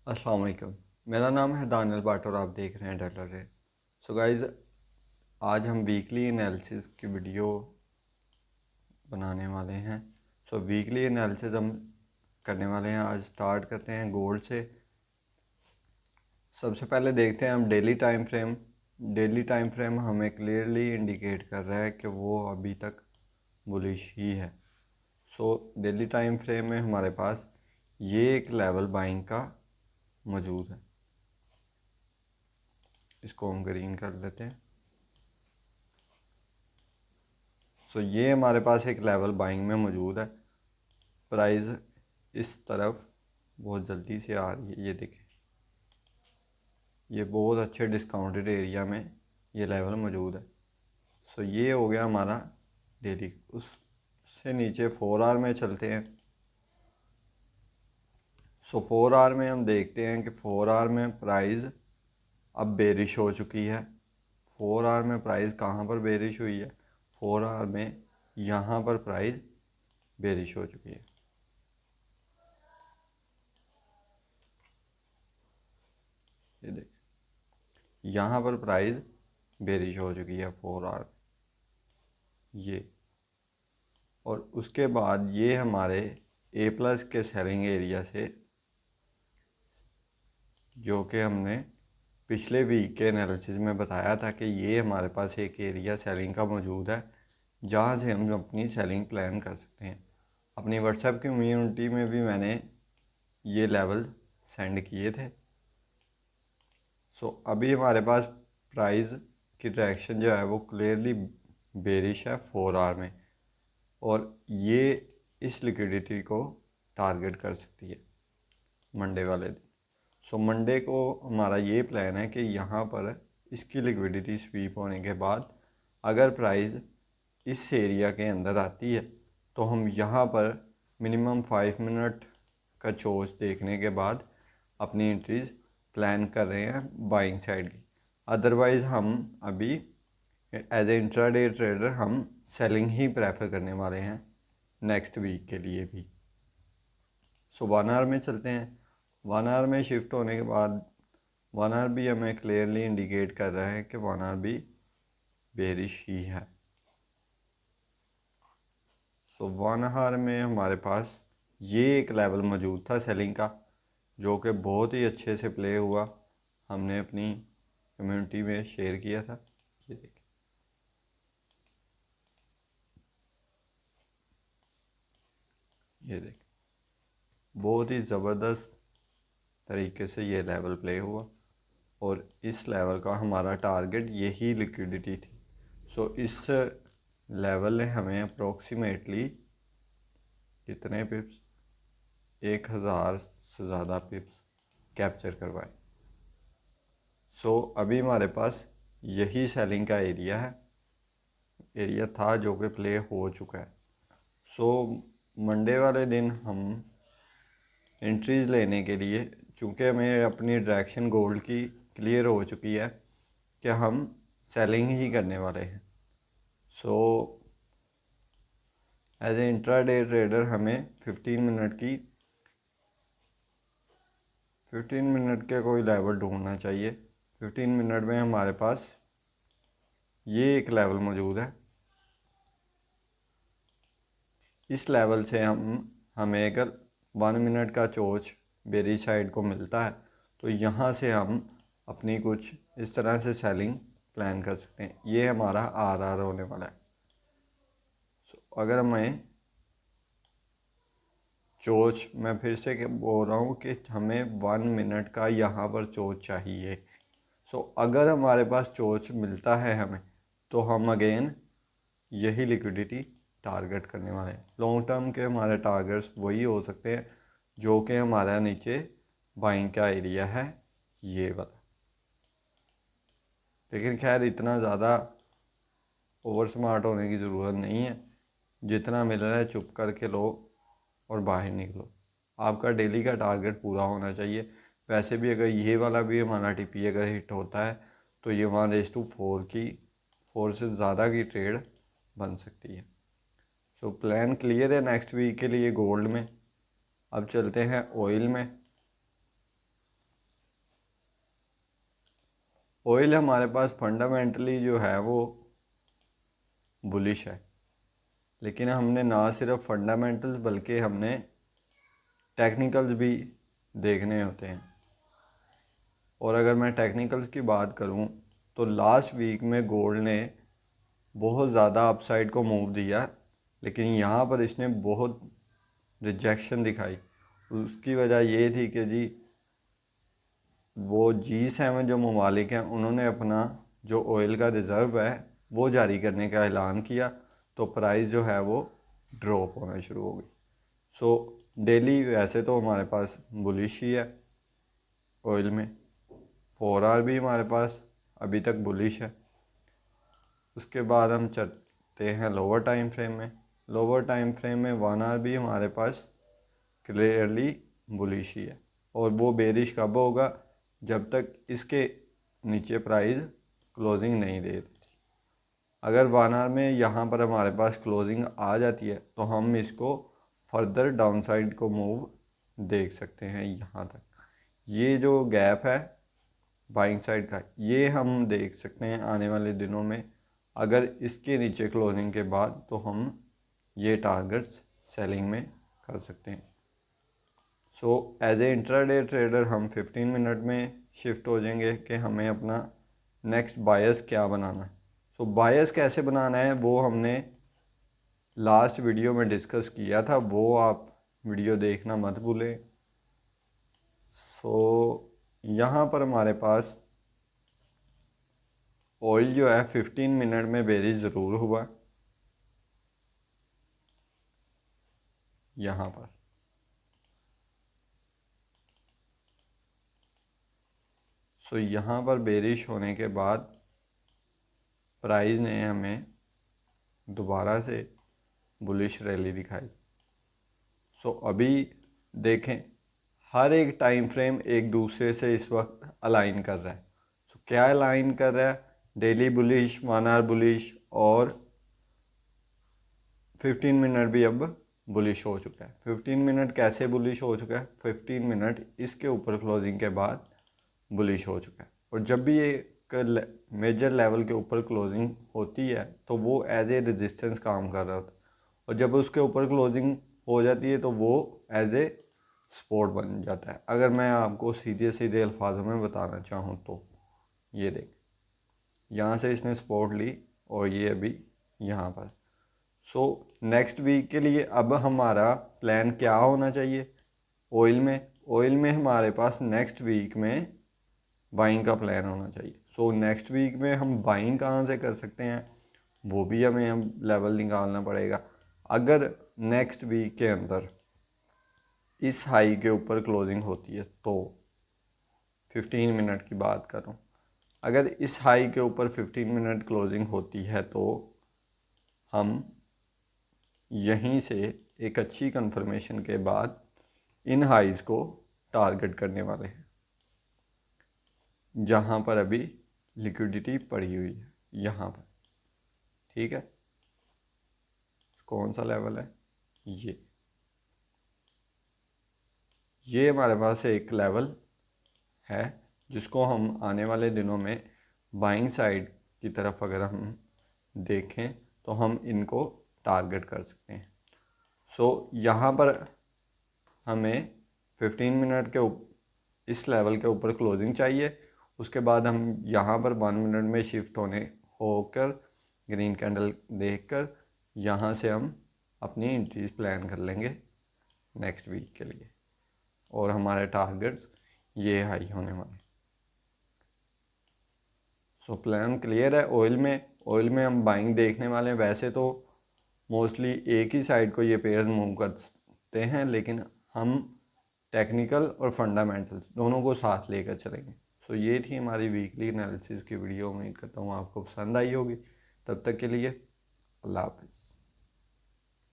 अस्सलाम वालेकुम। मेरा नाम है दानियल भट्ट और आप देख रहे हैं डॉलर रेट। सो गाइज़, आज हम वीकली एनालिसिस की वीडियो बनाने वाले हैं। सो वीकली एनालिसिस हम करने वाले हैं। आज स्टार्ट करते हैं गोल्ड से। सबसे पहले देखते हैं हम daily time frame. Daily time frame हमें क्लियरली इंडिकेट कर रहा है कि वो अभी तक बुलिश ही है। सो डेली टाइम फ्रेम में हमारे पास ये एक लेवल बाइंग का मौजूद है। इसको हम ग्रीन कर लेते हैं। सो ये हमारे पास एक लेवल बाइंग में मौजूद है। प्राइस इस तरफ बहुत जल्दी से आ रही है। ये देखें, ये बहुत अच्छे डिस्काउंटेड एरिया में ये लेवल मौजूद है। सो ये हो गया हमारा डेली। उससे नीचे 4 आवर में चलते हैं। सो 4 आवर में हम देखते हैं कि 4 आवर में प्राइस अब बेरिश हो चुकी है। 4 आवर में प्राइस कहाँ पर बेरिश हुई है? 4 आवर में यहाँ पर प्राइस बेरिश हो चुकी है। ये देख, यहाँ पर प्राइस बेरिश हो चुकी है 4 आवर ये। और उसके बाद ये हमारे ए प्लस के सेलिंग एरिया से, जो कि हमने पिछले वीक के एनालिसिस में बताया था कि ये हमारे पास एक एरिया सेलिंग का मौजूद है, जहाँ से हम अपनी सेलिंग प्लान कर सकते हैं। अपनी व्हाट्सएप कम्युनिटी में भी मैंने ये लेवल सेंड किए थे। सो अभी हमारे पास प्राइस की डायरेक्शन जो है वो क्लियरली बेरिश है 4 आवर में, और ये इस लिक्विडिटी को टारगेट कर सकती है मंडे वाले दिन। सो मंडे को हमारा ये प्लान है कि यहाँ पर इसकी लिक्विडिटी स्वीप होने के बाद अगर प्राइस इस एरिया के अंदर आती है तो हम यहाँ पर मिनिमम 5 मिनट का चोज देखने के बाद अपनी एंट्रीज प्लान कर रहे हैं बाइंग साइड की। अदरवाइज़ हम अभी एज ए इंट्राडे ट्रेडर हम सेलिंग ही प्रेफर करने वाले हैं नेक्स्ट वीक के लिए भी। सो 1 आवर में चलते हैं। 1 आवर में शिफ्ट होने के बाद 1 आवर भी हमें क्लियरली इंडिकेट कर रहा है कि 1 आवर भी बेरिश ही है। सो 1 आवर में हमारे पास ये एक लेवल मौजूद था सेलिंग का, जो कि बहुत ही अच्छे से प्ले हुआ। हमने अपनी कम्युनिटी में शेयर किया था। ये देखिए, ये देखिए, बहुत ही ज़बरदस्त तरीके से ये लेवल प्ले हुआ, और इस लेवल का हमारा टारगेट यही लिक्विडिटी थी। सो इस लेवल ने हमें अप्रोक्सीमेटली कितने पिप्स, 1000 से ज़्यादा पिप्स कैप्चर करवाए। सो अभी हमारे पास यही सेलिंग का एरिया था जो कि प्ले हो चुका है। सो मंडे वाले दिन हम एंट्रीज लेने के लिए, चूँकि हमें अपनी डायरेक्शन गोल्ड की क्लियर हो चुकी है कि हम सेलिंग ही करने वाले हैं। So as a intraday trader हमें 15 मिनट के कोई लेवल ढूंढना चाहिए। 15 मिनट में हमारे पास ये एक लेवल मौजूद है। इस लेवल से हमें अगर 1 मिनट का चोच बेरी साइड को मिलता है तो यहाँ से हम अपनी कुछ इस तरह से सेलिंग प्लान कर सकते हैं। ये हमारा आर होने वाला है। अगर हमें चोच, मैं फिर से बोल रहा हूँ कि हमें 1 मिनट का यहाँ पर चोच चाहिए। अगर हमारे पास चोच मिलता है हमें, तो हम अगेन यही लिक्विडिटी टारगेट करने वाले हैं। लॉन्ग टर्म के हमारे टारगेट्स वही हो सकते हैं जो कि हमारा नीचे बाइंग का एरिया है, ये वाला। लेकिन खैर इतना ज़्यादा ओवर स्मार्ट होने की ज़रूरत नहीं है। जितना मिल रहा है चुप करके लो और बाहर निकलो। आपका डेली का टारगेट पूरा होना चाहिए। वैसे भी अगर ये वाला भी हमारा टीपी अगर हिट होता है तो ये 1:4 की 4 से ज़्यादा की ट्रेड बन सकती है। प्लान क्लियर है नेक्स्ट वीक के लिए गोल्ड में। अब चलते हैं ऑयल में। ऑयल हमारे पास फंडामेंटली जो है वो बुलिश है, लेकिन हमने ना सिर्फ फंडामेंटल्स बल्कि हमने टेक्निकल्स भी देखने होते हैं। और अगर मैं टेक्निकल्स की बात करूं तो लास्ट वीक में गोल्ड ने बहुत ज़्यादा अपसाइड को मूव दिया, लेकिन यहाँ पर इसने बहुत रिजेक्शन दिखाई। उसकी वजह ये थी कि जी वो G7 जो ममालिक हैं उन्होंने अपना जो ऑयल का रिज़र्व है वो जारी करने का ऐलान किया, तो प्राइस जो है वो ड्रॉप होना शुरू हो गई। सो डेली वैसे तो हमारे पास बुलिश ही है ऑयल में, 4 आवर भी हमारे पास अभी तक बुलिश है। उसके बाद हम चलते हैं लोअर टाइम फ्रेम में। लोअर टाइम फ्रेम में 1 आवर भी हमारे पास क्लियरली बुलिश ही है, और वो बेरिश कब होगा, जब तक इसके नीचे प्राइस क्लोजिंग नहीं दे देती। अगर 1 आवर में यहाँ पर हमारे पास क्लोजिंग आ जाती है तो हम इसको फर्दर डाउनसाइड को मूव देख सकते हैं। यहाँ तक ये जो गैप है बाइंग साइड का, ये हम देख सकते हैं आने वाले दिनों में। अगर इसके नीचे क्लोजिंग के बाद तो हम ये टारगेट्स सेलिंग में कर सकते हैं। So as a intraday trader हम 15 मिनट में शिफ्ट हो जाएंगे कि हमें अपना नेक्स्ट बायस क्या बनाना है। सो बायस कैसे बनाना है वो हमने लास्ट वीडियो में डिस्कस किया था, वो आप वीडियो देखना मत भूलें। सो यहाँ पर हमारे पास ऑयल जो है 15 मिनट में बेरिश ज़रूर हुआ यहाँ पर। सो यहाँ पर बेरिश होने के बाद प्राइस ने हमें दोबारा से बुलिश रैली दिखाई। सो अभी देखें हर एक टाइम फ्रेम एक दूसरे से इस वक्त अलाइन कर रहा है। सो क्या अलाइन कर रहा है, डेली बुलिश, 1 आवर बुलिश, और 15 मिनट भी अब बुलिश हो चुका है। 15 मिनट कैसे बुलिश हो चुका है, 15 मिनट इसके ऊपर क्लोजिंग के बाद बुलिश हो चुका है। और जब भी एक मेजर लेवल के ऊपर क्लोजिंग होती है तो वो एज ए रेजिस्टेंस काम कर रहा होता है, और जब उसके ऊपर क्लोजिंग हो जाती है तो वो एज ए सपोर्ट बन जाता है। अगर मैं आपको सीधे सीधे अल्फाजों में बताना चाहूँ तो ये देख, यहाँ से इसने सपोर्ट ली और ये अभी यहाँ पर। सो नेक्स्ट वीक के लिए अब हमारा प्लान क्या होना चाहिए ऑयल में हमारे पास नेक्स्ट वीक में बाइंग का प्लान होना चाहिए। सो नेक्स्ट वीक में हम बाइंग कहाँ से कर सकते हैं वो भी हमें हम लेवल निकालना पड़ेगा। अगर नेक्स्ट वीक के अंदर इस हाई के ऊपर क्लोजिंग होती है तो 15 मिनट की बात करूं, अगर इस हाई के ऊपर 15 मिनट क्लोजिंग होती है तो हम यहीं से एक अच्छी कंफर्मेशन के बाद इन हाइज को टारगेट करने वाले हैं, जहां पर अभी लिक्विडिटी पड़ी हुई है यहाँ पर। ठीक है, कौन सा लेवल है ये हमारे पास एक लेवल है जिसको हम आने वाले दिनों में बाइंग साइड की तरफ अगर हम देखें तो हम इनको टारगेट कर सकते हैं। सो यहाँ पर हमें 15 मिनट के इस लेवल के ऊपर क्लोजिंग चाहिए। उसके बाद हम यहाँ पर 1 मिनट में शिफ्ट होकर ग्रीन कैंडल देखकर यहाँ से हम अपनी एंट्रीज प्लान कर लेंगे नेक्स्ट वीक के लिए, और हमारे टारगेट्स ये हाई होने वाले। सो प्लान क्लियर है। ऑयल में हम बाइंग देखने वाले हैं। वैसे तो मोस्टली एक ही साइड को ये पेयर्स मूव करते हैं, लेकिन हम टेक्निकल और फंडामेंटल्स दोनों को साथ लेकर चलेंगे। सो ये थी हमारी वीकली एनालिसिस की वीडियो। उम्मीद करता हूँ आपको पसंद आई होगी। तब तक के लिए अल्लाह हाफ़िज़।